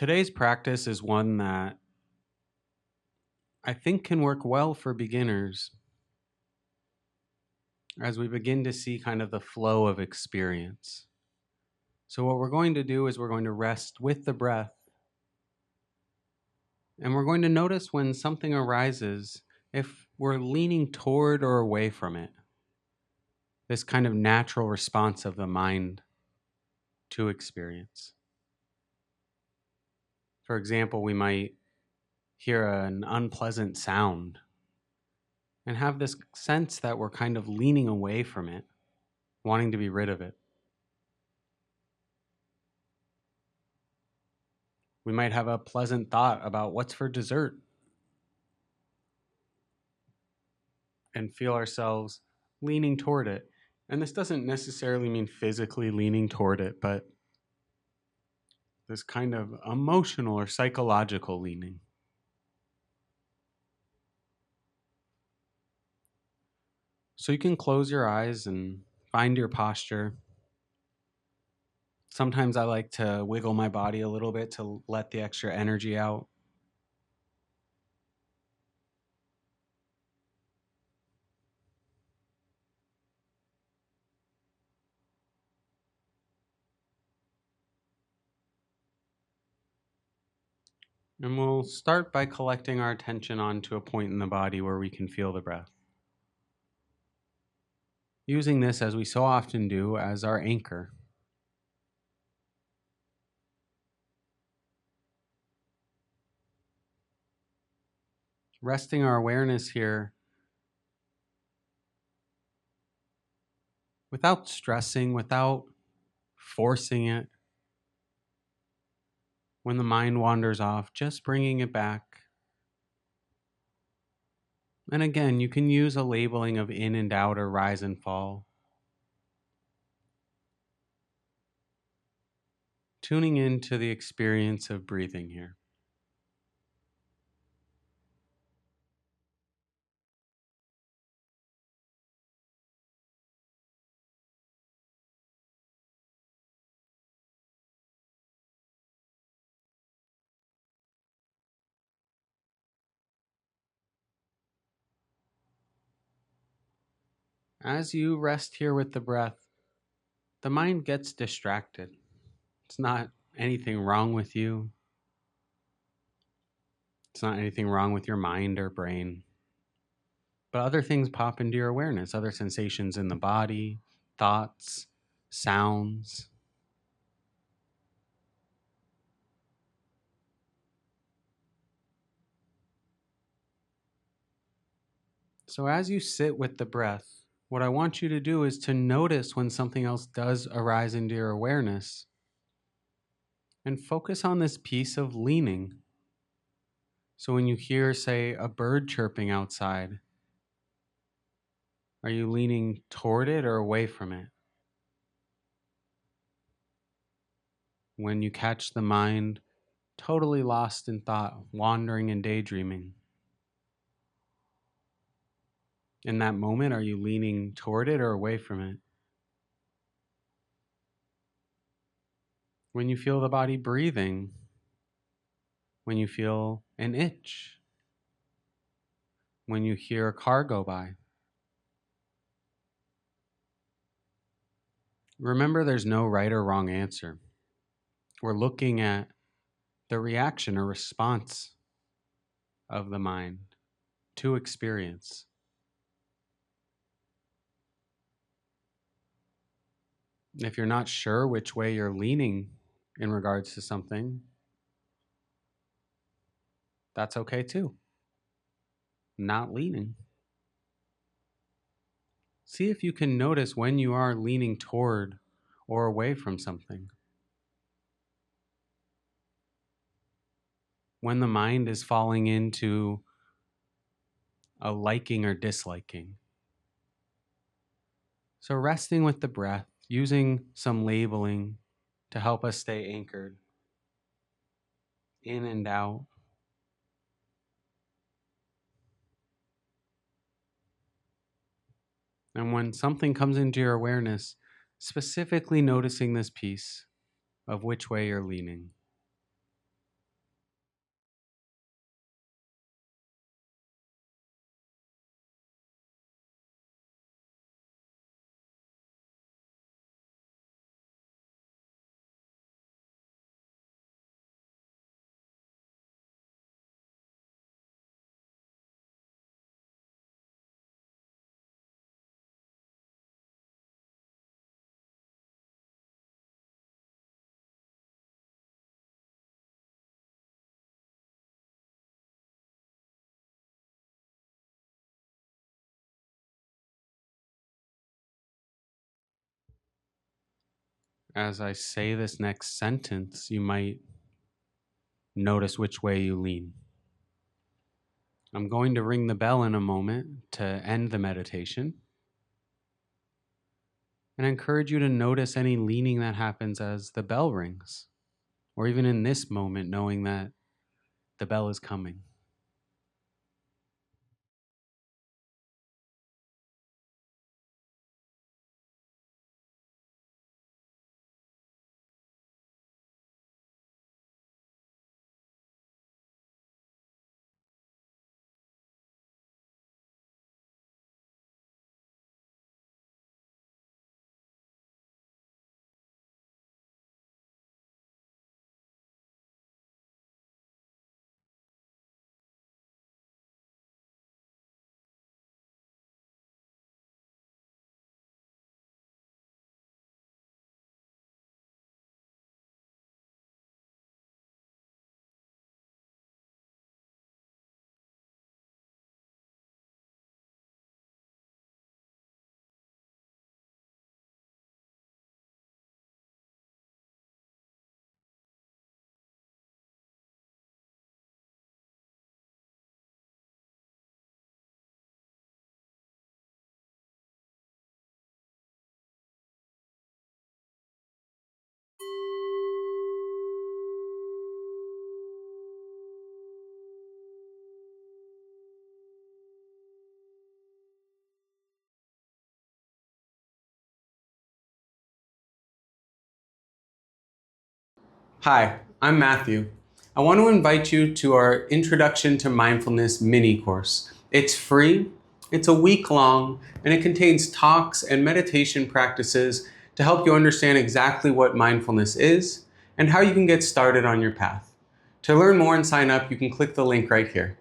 Today's practice is one that I think can work well for beginners as we begin to see kind of the flow of experience. So, what we're going to do is we're going to rest with the breath and we're going to notice when something arises if we're leaning toward or away from it. This kind of natural response of the mind to experience. For example, we might hear an unpleasant sound and have this sense that we're kind of leaning away from it, wanting to be rid of it. We might have a pleasant thought about what's for dessert and feel ourselves leaning toward it. And this doesn't necessarily mean physically leaning toward it, but this kind of emotional or psychological leaning. So you can close your eyes and find your posture. Sometimes I like to wiggle my body a little bit to let the extra energy out. And we'll start by collecting our attention onto a point in the body where we can feel the breath. Using this, as we so often do, as our anchor. Resting our awareness here without stressing, without forcing it. When the mind wanders off, just bringing it back. And again, you can use a labeling of in and out or rise and fall. Tuning into the experience of breathing here. As you rest here with the breath, the mind gets distracted. It's not anything wrong with you. It's not anything wrong with your mind or brain. But other things pop into your awareness, other sensations in the body, thoughts, sounds. So as you sit with the breath, what I want you to do is to notice when something else does arise into your awareness and focus on this piece of leaning. So when you hear, say, a bird chirping outside, are you leaning toward it or away from it? When you catch the mind totally lost in thought, wandering and daydreaming, in that moment, are you leaning toward it or away from it? When you feel the body breathing, when you feel an itch, when you hear a car go by, remember there's no right or wrong answer. We're looking at the reaction or response of the mind to experience. If you're not sure which way you're leaning in regards to something, that's okay too. Not leaning. See if you can notice when you are leaning toward or away from something. When the mind is falling into a liking or disliking. So resting with the breath, using some labeling to help us stay anchored in and out. And when something comes into your awareness, specifically noticing this piece of which way you're leaning. As I say this next sentence, you might notice which way you lean. I'm going to ring the bell in a moment to end the meditation. And I encourage you to notice any leaning that happens as the bell rings, or even in this moment, knowing that the bell is coming. Hi, I'm Matthew. I want to invite you to our Introduction to Mindfulness mini course. It's free, it's a week long, and it contains talks and meditation practices to help you understand exactly what mindfulness is and how you can get started on your path. To learn more and sign up, you can click the link right here.